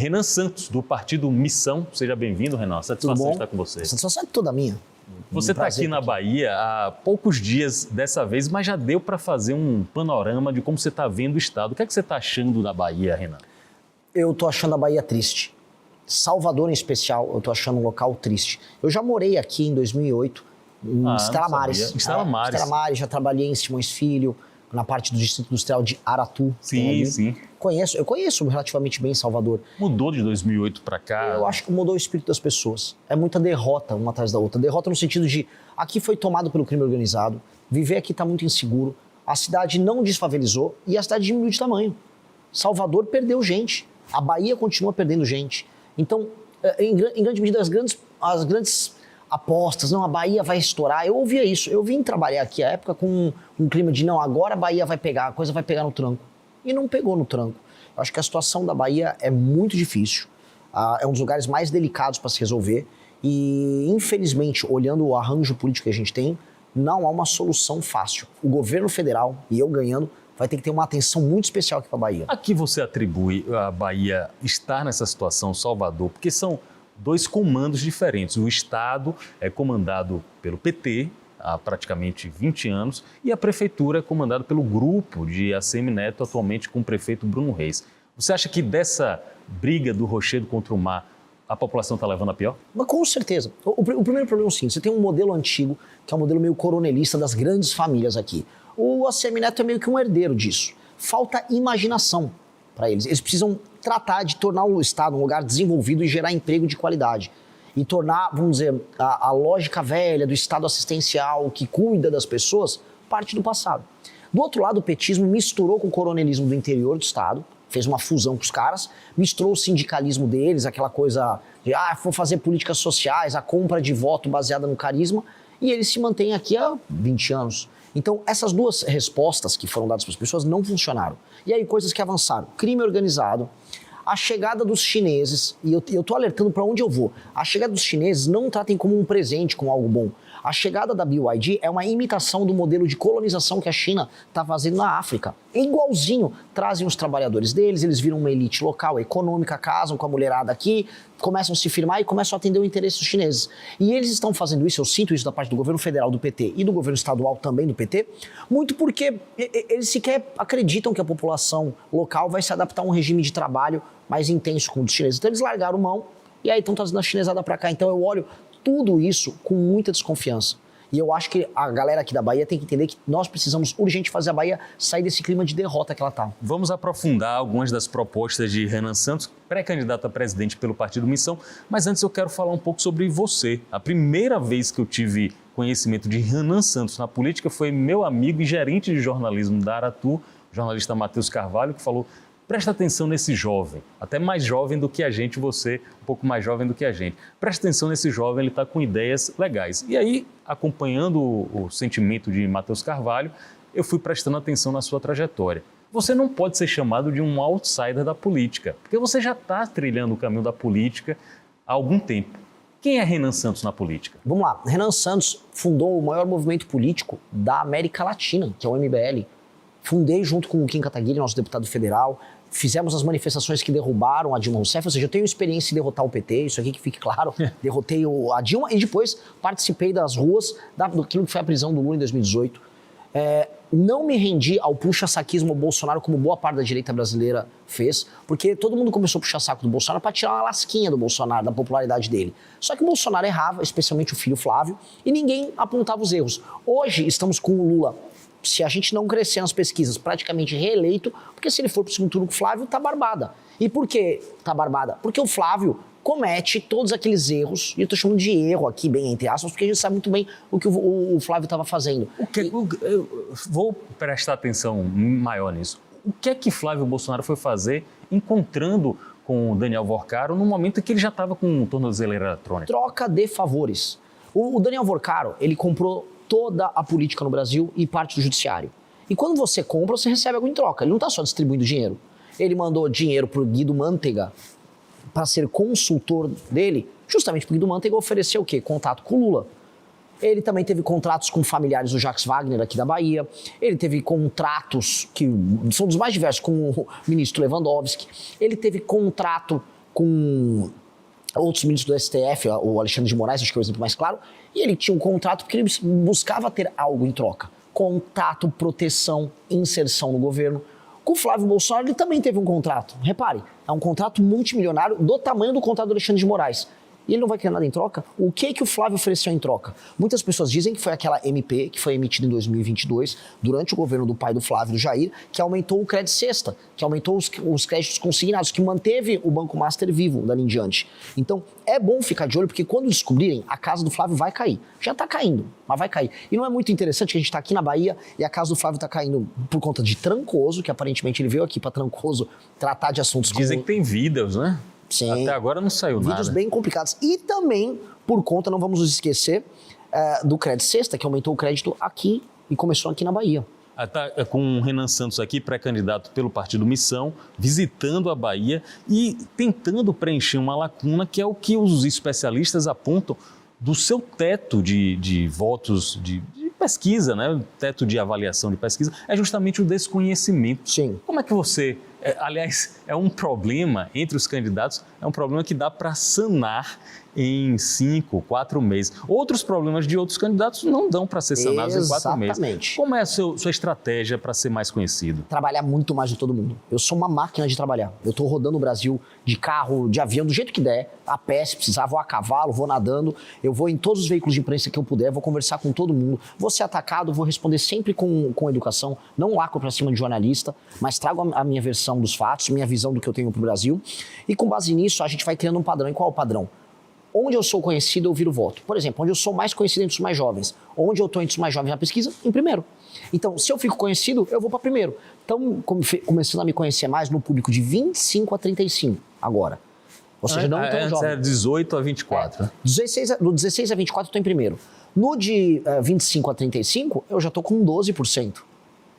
Renan Santos, do Partido Missão. Seja bem-vindo, Renan. Satisfação de estar com você. A satisfação é toda minha. Você está aqui na Bahia há poucos dias dessa vez, mas já deu para fazer um panorama de como você está vendo o Estado. O que é que você está achando da Bahia, Renan? Eu estou achando a Bahia triste. Salvador, em especial, eu estou achando um local triste. Eu já morei aqui em 2008, em Estela Maris. Estela Maris, já trabalhei em Simões Filho, na parte do Distrito Industrial de Aratu. Sim. Eu conheço relativamente bem Salvador. Mudou de 2008 para cá? Eu acho que mudou o espírito das pessoas. É muita derrota uma atrás da outra. Derrota no sentido de, aqui foi tomado pelo crime organizado, viver aqui está muito inseguro, a cidade não desfavelizou e a cidade diminuiu de tamanho. Salvador perdeu gente, a Bahia continua perdendo gente. Então, em grande medida, as grandes apostas, não, a Bahia vai estourar. Eu ouvia isso. Eu vim trabalhar aqui à época com um clima de, não, agora a Bahia vai pegar, a coisa vai pegar no tranco. E não pegou no tranco. Eu acho que a situação da Bahia é muito difícil. É um dos lugares mais delicados para se resolver. E, infelizmente, olhando o arranjo político que a gente tem, não há uma solução fácil. O governo federal, e eu ganhando, vai ter que ter uma atenção muito especial aqui para a Bahia. A que você atribui a Bahia estar nessa situação, Salvador? Porque são dois comandos diferentes. O Estado é comandado pelo PT há praticamente 20 anos e a Prefeitura é comandada pelo grupo de ACM Neto, atualmente com o prefeito Bruno Reis. Você acha que dessa briga do Rochedo contra o mar, a população está levando a pior? Mas com certeza. O primeiro problema é o seguinte, você tem um modelo antigo, que é um modelo meio coronelista das grandes famílias aqui. O ACM Neto é meio que um herdeiro disso. Falta imaginação para eles. Eles precisam tratar de tornar o Estado um lugar desenvolvido e gerar emprego de qualidade. E tornar, vamos dizer, a lógica velha do Estado assistencial que cuida das pessoas parte do passado. Do outro lado, o petismo misturou com o coronelismo do interior do Estado, fez uma fusão com os caras, misturou o sindicalismo deles, aquela coisa de, vou fazer políticas sociais, a compra de voto baseada no carisma, e eles se mantêm aqui há 20 anos. Então, essas duas respostas que foram dadas para as pessoas não funcionaram. E aí, coisas que avançaram. Crime organizado, a chegada dos chineses, e eu tô alertando para onde eu vou, a chegada dos chineses não tratem como um presente, como algo bom. A chegada da BYD é uma imitação do modelo de colonização que a China está fazendo na África. Igualzinho, trazem os trabalhadores deles, eles viram uma elite local, econômica, casam com a mulherada aqui, começam a se firmar e começam a atender o interesse dos chineses. E eles estão fazendo isso, eu sinto isso da parte do governo federal do PT e do governo estadual também do PT, muito porque eles sequer acreditam que a população local vai se adaptar a um regime de trabalho mais intenso com os chineses. Então eles largaram mão e aí estão trazendo a chinesada para cá. Então eu olho tudo isso com muita desconfiança. E eu acho que a galera aqui da Bahia tem que entender que nós precisamos urgente fazer a Bahia sair desse clima de derrota que ela está. Vamos aprofundar algumas das propostas de Renan Santos, pré-candidato a presidente pelo Partido Missão, mas antes eu quero falar um pouco sobre você. A primeira vez que eu tive conhecimento de Renan Santos na política foi meu amigo e gerente de jornalismo da Aratu, o jornalista Matheus Carvalho, que falou: presta atenção nesse jovem, até mais jovem do que a gente, você um pouco mais jovem do que a gente. Presta atenção nesse jovem, ele está com ideias legais. E aí, acompanhando o sentimento de Matheus Carvalho, eu fui prestando atenção na sua trajetória. Você não pode ser chamado de um outsider da política, porque você já está trilhando o caminho da política há algum tempo. Quem é Renan Santos na política? Vamos lá, Renan Santos fundou o maior movimento político da América Latina, que é o MBL. Fundei junto com o Kim Kataguiri, nosso deputado federal. Fizemos as manifestações que derrubaram a Dilma Rousseff, ou seja, eu tenho experiência em derrotar o PT, isso aqui que fique claro. Derrotei a Dilma e depois participei das ruas daquilo que foi a prisão do Lula em 2018. Não me rendi ao puxa-saquismo Bolsonaro, como boa parte da direita brasileira fez, porque todo mundo começou a puxar saco do Bolsonaro para tirar uma lasquinha do Bolsonaro, da popularidade dele. Só que o Bolsonaro errava, especialmente o filho Flávio, e ninguém apontava os erros. Hoje estamos com o Lula, se a gente não crescer nas pesquisas, praticamente reeleito, porque se ele for para o segundo turno com o Flávio, tá barbada. E por que tá barbada? Porque o Flávio comete todos aqueles erros, e eu tô chamando de erro aqui, bem entre aspas, porque a gente sabe muito bem o que o Flávio estava fazendo. Eu vou prestar atenção maior nisso. O que é que Flávio Bolsonaro foi fazer encontrando com o Daniel Vorcaro no momento em que ele já estava com tornozeleira eletrônica? Troca de favores. O Daniel Vorcaro, ele comprou toda a política no Brasil e parte do judiciário. E quando você compra, você recebe algo em troca. Ele não está só distribuindo dinheiro. Ele mandou dinheiro para o Guido Mantega para ser consultor dele, justamente porque o Guido Mantega ofereceu o quê? Contato com o Lula. Ele também teve contratos com familiares do Jacques Wagner aqui da Bahia. Ele teve contratos que são dos mais diversos com o ministro Lewandowski. Ele teve contrato com outros ministros do STF, o Alexandre de Moraes, acho que é o exemplo mais claro, e ele tinha um contrato porque ele buscava ter algo em troca. Contato, proteção, inserção no governo. Com o Flávio Bolsonaro, ele também teve um contrato. Repare, é um contrato multimilionário do tamanho do contrato do Alexandre de Moraes. E ele não vai querer nada em troca? O que o Flávio ofereceu em troca? Muitas pessoas dizem que foi aquela MP que foi emitida em 2022, durante o governo do pai do Flávio, do Jair, que aumentou o crédito cesta, que aumentou os créditos consignados, que manteve o Banco Master vivo dali em diante. Então, é bom ficar de olho, porque quando descobrirem, a casa do Flávio vai cair. Já está caindo, mas vai cair. E não é muito interessante que a gente está aqui na Bahia e a casa do Flávio está caindo por conta de Trancoso, que aparentemente ele veio aqui para Trancoso tratar de assuntos Dizem que tem vídeos, né? Sim. Até agora não saiu nada. Vídeos bem complicados. E também, por conta, não vamos nos esquecer, do crédito cesta, que aumentou o crédito aqui e começou aqui na Bahia. Tá com o Renan Santos aqui, pré-candidato pelo Partido Missão, visitando a Bahia e tentando preencher uma lacuna que é o que os especialistas apontam do seu teto de votos de pesquisa, né? O teto de avaliação de pesquisa, é justamente o desconhecimento. Sim. Como é que você... aliás, é um problema entre os candidatos, é um problema que dá para sanar em 5, 4 meses. Outros problemas de outros candidatos não dão para ser sanados em 4 meses. Exatamente. Como é a sua estratégia para ser mais conhecido? Trabalhar muito mais de todo mundo. Eu sou uma máquina de trabalhar. Eu estou rodando o Brasil de carro, de avião, do jeito que der, a pé, se precisar, vou a cavalo, vou nadando, eu vou em todos os veículos de imprensa que eu puder, vou conversar com todo mundo, vou ser atacado, vou responder sempre com educação, não lacro para cima de jornalista, mas trago a minha versão dos fatos, minha visão do que eu tenho pro Brasil, e com base nisso a gente vai criando um padrão. E qual é o padrão? Onde eu sou conhecido, eu viro voto. Por exemplo, onde eu sou mais conhecido entre os mais jovens. Onde eu estou entre os mais jovens na pesquisa? Em primeiro. Então, se eu fico conhecido, eu vou para primeiro. Então, começando a me conhecer mais no público de 25 a 35 agora. Ou seja, não tão jovem. É 18 a 24. Do 16 a 24 eu estou em primeiro. No de 25 a 35, eu já estou com 12%.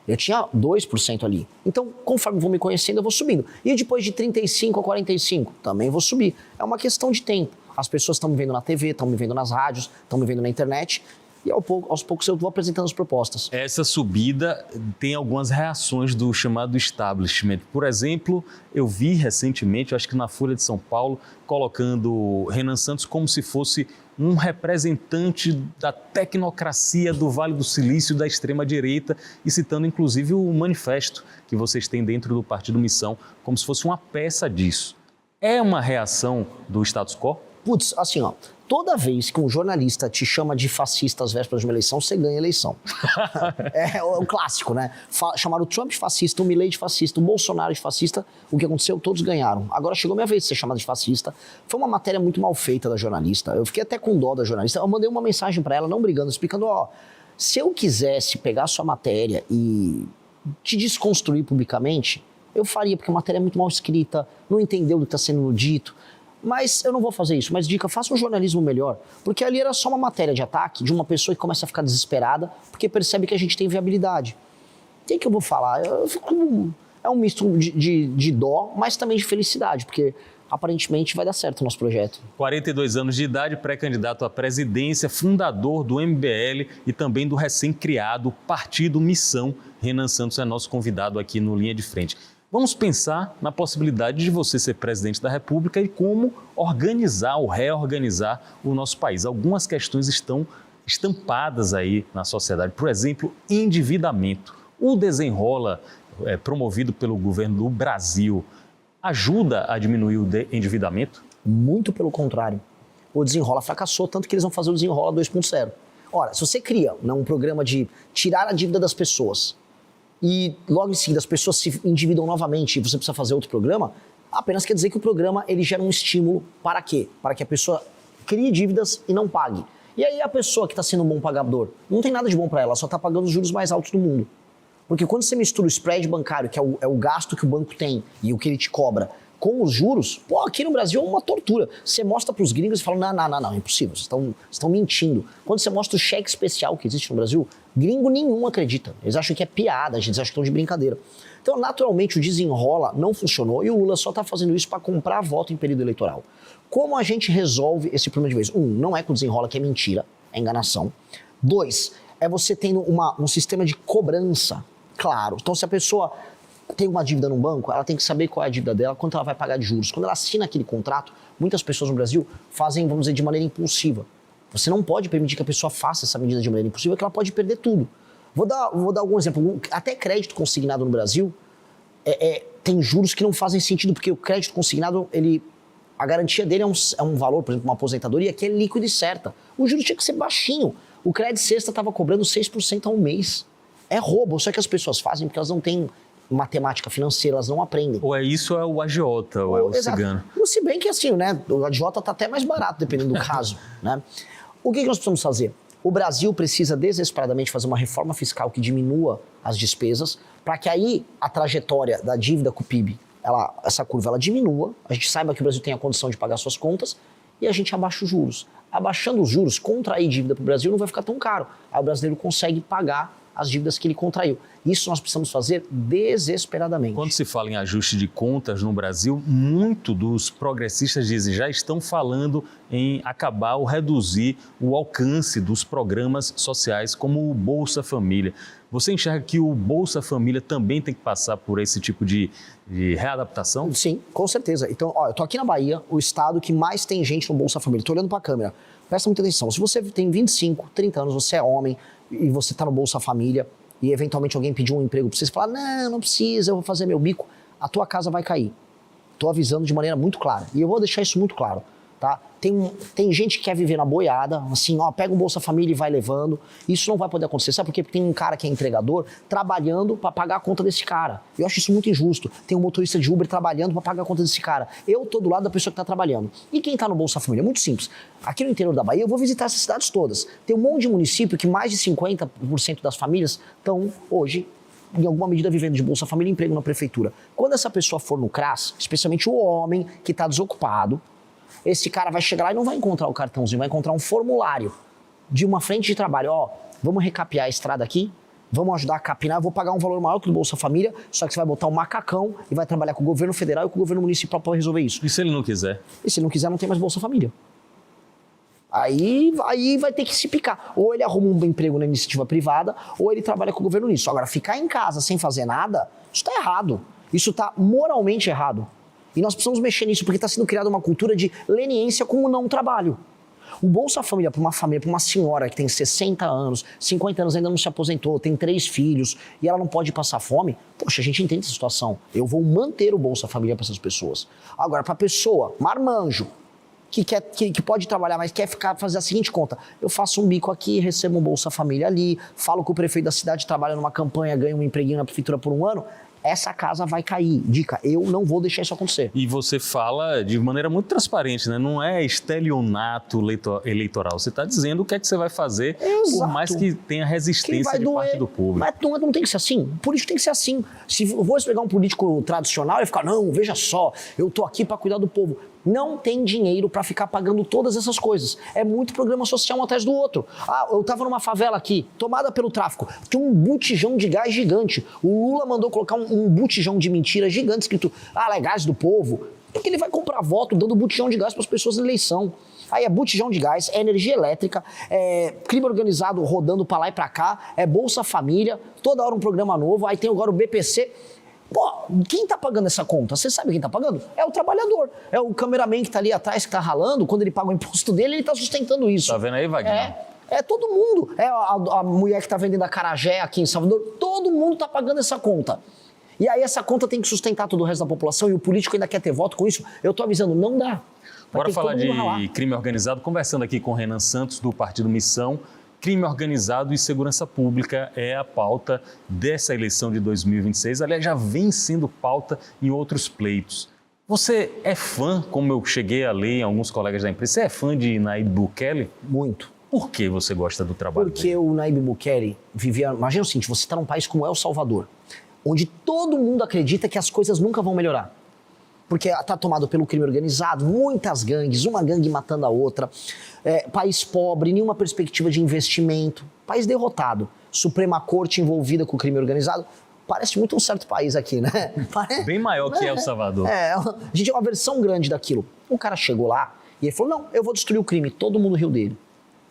Eu tinha 2% ali. Então, conforme vou me conhecendo, eu vou subindo. E depois de 35 a 45, também vou subir. É uma questão de tempo. As pessoas estão me vendo na TV, estão me vendo nas rádios, estão me vendo na internet. E aos poucos eu vou apresentando as propostas. Essa subida tem algumas reações do chamado establishment. Por exemplo, eu vi recentemente, acho que na Folha de São Paulo, colocando Renan Santos como se fosse um representante da tecnocracia do Vale do Silício, da extrema-direita, e citando inclusive o manifesto que vocês têm dentro do Partido Missão, como se fosse uma peça disso. É uma reação do status quo? Putz, assim, ó, toda vez que um jornalista te chama de fascista às vésperas de uma eleição, você ganha a eleição. É o clássico, né? Chamaram o Trump de fascista, o Milei de fascista, o Bolsonaro de fascista. O que aconteceu? Todos ganharam. Agora chegou a minha vez de ser chamado de fascista. Foi uma matéria muito mal feita da jornalista. Eu fiquei até com dó da jornalista. Eu mandei uma mensagem pra ela, não brigando, explicando, ó, se eu quisesse pegar a sua matéria e te desconstruir publicamente, eu faria, porque a matéria é muito mal escrita, não entendeu do que está sendo dito. Mas eu não vou fazer isso. Mas dica, faça um jornalismo melhor. Porque ali era só uma matéria de ataque de uma pessoa que começa a ficar desesperada porque percebe que a gente tem viabilidade. O que eu vou falar? É um misto de dó, mas também de felicidade, porque aparentemente vai dar certo o nosso projeto. 42 anos de idade, pré-candidato à presidência, fundador do MBL e também do recém-criado Partido Missão. Renan Santos é nosso convidado aqui no Linha de Frente. Vamos pensar na possibilidade de você ser presidente da República e como organizar ou reorganizar o nosso país. Algumas questões estão estampadas aí na sociedade. Por exemplo, endividamento. O Desenrola, promovido pelo governo do Brasil, ajuda a diminuir o endividamento? Muito pelo contrário. O Desenrola fracassou, tanto que eles vão fazer o Desenrola 2.0. Ora, se você cria um programa de tirar a dívida das pessoas, e logo em seguida as pessoas se endividam novamente e você precisa fazer outro programa, apenas quer dizer que o programa ele gera um estímulo para quê? Para que a pessoa crie dívidas e não pague. E aí a pessoa que está sendo um bom pagador, não tem nada de bom para ela, só está pagando os juros mais altos do mundo. Porque quando você mistura o spread bancário, que é o gasto que o banco tem e o que ele te cobra, com os juros, pô, aqui no Brasil é uma tortura. Você mostra para os gringos e fala, não, é impossível, vocês estão mentindo. Quando você mostra o cheque especial que existe no Brasil, gringo nenhum acredita. Eles acham que é piada, eles acham que estão de brincadeira. Então, naturalmente, o Desenrola não funcionou e o Lula só está fazendo isso para comprar voto em período eleitoral. Como a gente resolve esse problema de vez? Não é com o Desenrola, que é mentira, é enganação. 2, é você tendo um sistema de cobrança claro. Então, se a pessoa tem uma dívida num banco, ela tem que saber qual é a dívida dela, quanto ela vai pagar de juros. Quando ela assina aquele contrato, muitas pessoas no Brasil fazem, vamos dizer, de maneira impulsiva. Você não pode permitir que a pessoa faça essa medida de maneira impulsiva, que ela pode perder tudo. Vou dar algum exemplo. Até crédito consignado no Brasil tem juros que não fazem sentido, porque o crédito consignado, a garantia dele é um valor, por exemplo, uma aposentadoria, que é líquido e certa. O juro tinha que ser baixinho. O crédito sexta estava cobrando 6% ao mês. É roubo, só que as pessoas fazem porque elas não têm matemática financeira, elas não aprendem. Ou é isso ou é o agiota, ou é o Exato. cigano. Se bem que assim, né, o agiota está até mais barato, dependendo do caso. Né? O que nós precisamos fazer? O Brasil precisa desesperadamente fazer uma reforma fiscal que diminua as despesas, para que aí a trajetória da dívida com o PIB, essa curva ela diminua, a gente saiba que o Brasil tem a condição de pagar suas contas e a gente abaixa os juros. Abaixando os juros, contrair dívida para o Brasil não vai ficar tão caro. Aí o brasileiro consegue pagar as dívidas que ele contraiu. Isso nós precisamos fazer desesperadamente. Quando se fala em ajuste de contas no Brasil, muito dos progressistas dizem já estão falando em acabar ou reduzir o alcance dos programas sociais como o Bolsa Família. Você enxerga que o Bolsa Família também tem que passar por esse tipo de readaptação? Sim, com certeza. Então, eu tô aqui na Bahia, o estado que mais tem gente no Bolsa Família. Tô olhando para a câmera. Presta muita atenção. Se você tem 25, 30 anos, você é homem e você está no Bolsa Família e eventualmente alguém pediu um emprego para você, falar, não precisa, eu vou fazer meu bico, a tua casa vai cair. Tô avisando de maneira muito clara. E eu vou deixar isso muito claro. Tá? Tem gente que quer viver na boiada, assim, pega um Bolsa Família e vai levando. Isso não vai poder acontecer. Sabe por quê? Porque tem um cara que é entregador trabalhando para pagar a conta desse cara. Eu acho isso muito injusto. Tem um motorista de Uber trabalhando para pagar a conta desse cara. Eu tô do lado da pessoa que está trabalhando. E quem está no Bolsa Família? É muito simples. Aqui no interior da Bahia, eu vou visitar essas cidades todas. Tem um monte de município que mais de 50% das famílias estão hoje em alguma medida vivendo de Bolsa Família e emprego na prefeitura. Quando essa pessoa for no CRAS, especialmente o homem que está desocupado, esse cara vai chegar lá e não vai encontrar o cartãozinho, vai encontrar um formulário de uma frente de trabalho. Vamos recapear a estrada aqui, vamos ajudar a capinar, eu vou pagar um valor maior que o Bolsa Família, só que você vai botar um macacão e vai trabalhar com o governo federal e com o governo municipal para resolver isso. E se ele não quiser? E se ele não quiser, não tem mais Bolsa Família. Aí vai ter que se picar. Ou ele arruma um emprego na iniciativa privada, ou ele trabalha com o governo nisso. Agora, ficar em casa sem fazer nada, isso está errado. Isso está moralmente errado. E nós precisamos mexer nisso, porque está sendo criada uma cultura de leniência com o não trabalho. O Bolsa Família, para uma senhora que tem 60 anos, 50 anos ainda não se aposentou, tem 3 filhos e ela não pode passar fome, poxa, a gente entende essa situação. Eu vou manter o Bolsa Família para essas pessoas. Agora, para a pessoa, marmanjo, que pode trabalhar, mas quer fazer a seguinte conta: eu faço um bico aqui, recebo um Bolsa Família ali, falo com o prefeito da cidade, trabalha numa campanha, ganha um empreguinho na prefeitura por um ano, essa casa vai cair. Dica, eu não vou deixar isso acontecer. E você fala de maneira muito transparente, né? Não é estelionato eleitoral. Você está dizendo o que é que você vai fazer, por mais que tenha resistência de parte do público. Mas não tem que ser assim. O político tem que ser assim. Se eu vou pegar um político tradicional e ficar, não, veja só, eu tô aqui para cuidar do povo. Não tem dinheiro para ficar pagando todas essas coisas. É muito programa social um atrás do outro. Eu tava numa favela aqui, tomada pelo tráfico. Tinha um botijão de gás gigante. O Lula mandou colocar um botijão de mentira gigante escrito, é gás do povo. Porque ele vai comprar voto dando botijão de gás para as pessoas na eleição. Aí é botijão de gás, é energia elétrica, é crime organizado rodando para lá e para cá, é Bolsa Família, toda hora um programa novo, aí tem agora o BPC. Pô, quem tá pagando essa conta? Você sabe quem tá pagando? É o trabalhador. É o cameraman que tá ali atrás, que tá ralando. Quando ele paga o imposto dele, ele tá sustentando isso. Tá vendo aí, Wagner? É todo mundo. É a mulher que tá vendendo acarajé aqui em Salvador. Todo mundo tá pagando essa conta. E aí essa conta tem que sustentar todo o resto da população e o político ainda quer ter voto com isso. Eu tô avisando, não dá. Bora falar de crime organizado. Conversando aqui com Renan Santos, do Partido Missão. Crime organizado e segurança pública é a pauta dessa eleição de 2026. Aliás, já vem sendo pauta em outros pleitos. Você é fã, como eu cheguei a ler em alguns colegas da imprensa, você é fã de Nayib Bukele? Muito. Por que você gosta do trabalho dele? Porque o Nayib Bukele vivia... Imagina o seguinte, você está num país como El Salvador, onde todo mundo acredita que as coisas nunca vão melhorar. Porque está tomado pelo crime organizado, muitas gangues, uma gangue matando a outra, país pobre, nenhuma perspectiva de investimento, país derrotado, Suprema Corte envolvida com o crime organizado. Parece muito um certo país aqui, né? Bem maior que El Salvador. A gente é uma versão grande daquilo. Um cara chegou lá e ele falou, não, eu vou destruir o crime, todo mundo riu dele.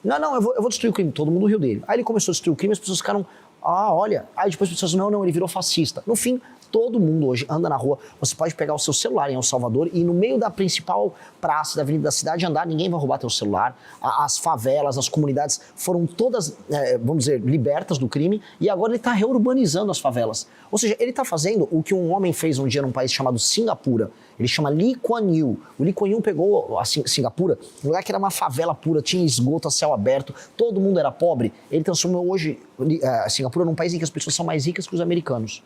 Não, eu vou destruir o crime, todo mundo riu dele. Aí ele começou a destruir o crime, as pessoas ficaram, olha. Aí depois as pessoas, não, ele virou fascista. No fim, Todo mundo hoje anda na rua, você pode pegar o seu celular em El Salvador e no meio da principal praça da avenida da cidade andar, ninguém vai roubar teu celular. As favelas, as comunidades foram todas, vamos dizer, libertas do crime e agora ele está reurbanizando as favelas. Ou seja, ele está fazendo o que um homem fez um dia num país chamado Singapura. Ele chama Lee Kuan Yew. O Lee Kuan Yew pegou a Singapura, um lugar que era uma favela pura, tinha esgoto a céu aberto, todo mundo era pobre. Ele transformou hoje Singapura num país em que as pessoas são mais ricas que os americanos.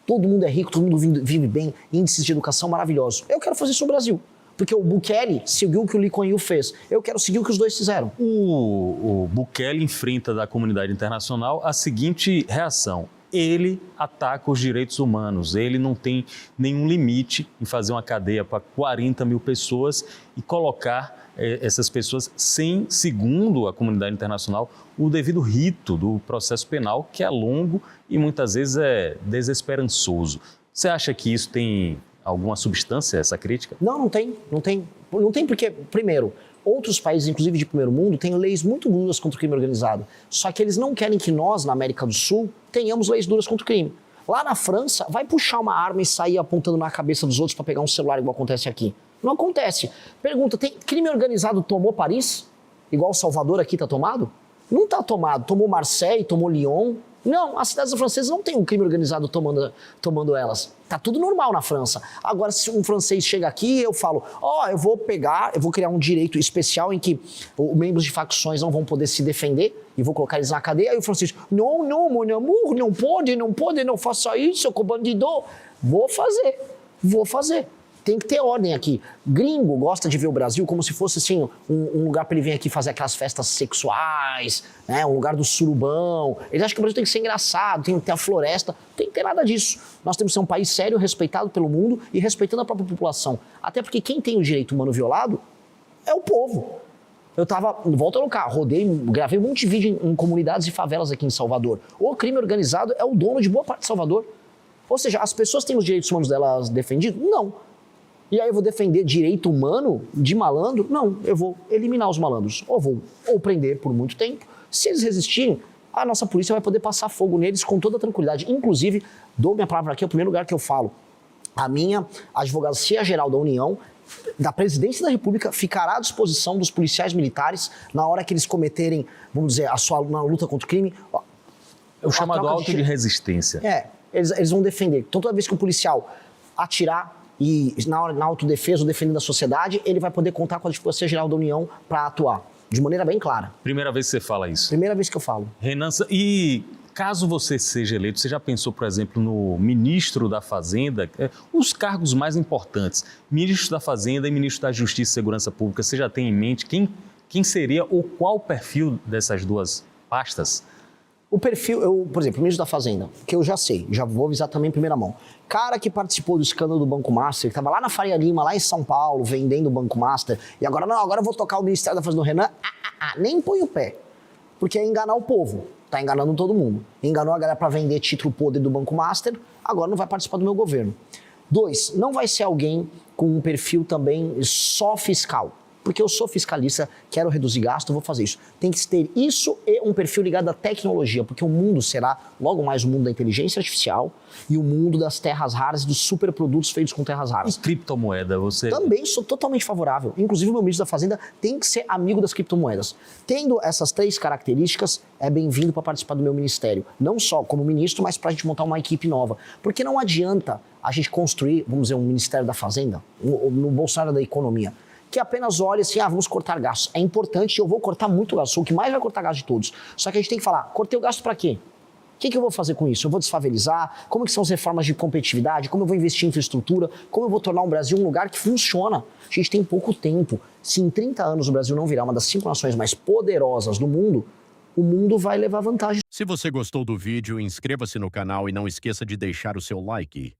Todo mundo é rico, todo mundo vive bem, índices de educação maravilhosos. Eu quero fazer isso no Brasil. Porque o Bukele seguiu o que o Lee Kuan Yew fez. Eu quero seguir o que os dois fizeram. O Bukele enfrenta da comunidade internacional a seguinte reação. Ele ataca os direitos humanos, ele não tem nenhum limite em fazer uma cadeia para 40 mil pessoas e colocar essas pessoas sem, segundo a comunidade internacional, o devido rito do processo penal, que é longo e muitas vezes é desesperançoso. Você acha que isso tem alguma substância, essa crítica? Não tem. Não tem porque, primeiro, outros países, inclusive de primeiro mundo, têm leis muito duras contra o crime organizado. Só que eles não querem que nós, na América do Sul, tenhamos leis duras contra o crime. Lá na França, vai puxar uma arma e sair apontando na cabeça dos outros para pegar um celular, igual acontece aqui. Não acontece. Pergunta, tem crime organizado tomou Paris? Igual Salvador aqui tá tomado? Não tá tomado. tomou Marseille, tomou Lyon. Não, as cidades francesas não têm um crime organizado tomando elas. Tá tudo normal na França. Agora, se um francês chega aqui, eu falo, eu vou criar um direito especial em que os membros de facções não vão poder se defender e vou colocar eles na cadeia. Aí o francês, não, mon amour, não pode, não faça isso, seu bandido. Vou fazer. Tem que ter ordem aqui. Gringo gosta de ver o Brasil como se fosse assim, um lugar para ele vir aqui fazer aquelas festas sexuais, né? Um lugar do surubão. Eles acham que o Brasil tem que ser engraçado, tem que ter a floresta. Não tem que ter nada disso. Nós temos que ser um país sério, respeitado pelo mundo e respeitando a própria população. Até porque quem tem o direito humano violado é o povo. Eu volta no carro, gravei um monte de vídeo em comunidades e favelas aqui em Salvador. O crime organizado é o dono de boa parte de Salvador. Ou seja, as pessoas têm os direitos humanos delas defendidos? Não. E aí eu vou defender direito humano de malandro? Não, eu vou eliminar os malandros. Ou prender por muito tempo. Se eles resistirem, a nossa polícia vai poder passar fogo neles com toda tranquilidade. Inclusive, dou minha palavra aqui, é o primeiro lugar que eu falo. A minha Advocacia Geral da União, da Presidência da República, ficará à disposição dos policiais militares na hora que eles cometerem, vamos dizer, na luta contra o crime. O chamado auto de resistência. Eles vão defender. Então, toda vez que o policial atirar e na autodefesa ou defendendo a sociedade, ele vai poder contar com a Advocacia Geral da União para atuar, de maneira bem clara. Primeira vez que você fala isso? Primeira vez que eu falo. Renan, e caso você seja eleito, você já pensou, por exemplo, no ministro da Fazenda, os cargos mais importantes, ministro da Fazenda e ministro da Justiça e Segurança Pública, você já tem em mente quem seria ou qual o perfil dessas duas pastas? O perfil, por exemplo, o ministro da Fazenda, que eu já sei, já vou avisar também em primeira mão. Cara que participou do escândalo do Banco Master, que estava lá na Faria Lima, lá em São Paulo, vendendo o Banco Master, e agora eu vou tocar o Ministério da Fazenda do Renan, nem põe o pé. Porque é enganar o povo, tá enganando todo mundo. Enganou a galera para vender título podre do Banco Master, agora não vai participar do meu governo. 2, não vai ser alguém com um perfil também só fiscal. Porque eu sou fiscalista, quero reduzir gasto, vou fazer isso. Tem que ter isso e um perfil ligado à tecnologia, porque o mundo será logo mais o mundo da inteligência artificial e o mundo das terras raras e dos superprodutos feitos com terras raras. E criptomoeda, você... Também sou totalmente favorável. Inclusive, o meu ministro da Fazenda tem que ser amigo das criptomoedas. Tendo essas 3 características, é bem-vindo para participar do meu ministério. Não só como ministro, mas para a gente montar uma equipe nova. Porque não adianta a gente construir, vamos dizer, um Ministério da Fazenda, no Bolsonaro da Economia, que apenas olha assim, vamos cortar gastos. É importante, eu vou cortar muito gasto, sou o que mais vai cortar gasto de todos. Só que a gente tem que falar, cortei o gasto para quê? O que eu vou fazer com isso? Eu vou desfavelizar? Como que são as reformas de competitividade? Como eu vou investir em infraestrutura? Como eu vou tornar o Brasil um lugar que funciona? A gente tem pouco tempo. Se em 30 anos o Brasil não virar uma das 5 nações mais poderosas do mundo, o mundo vai levar vantagem. Se você gostou do vídeo, inscreva-se no canal e não esqueça de deixar o seu like.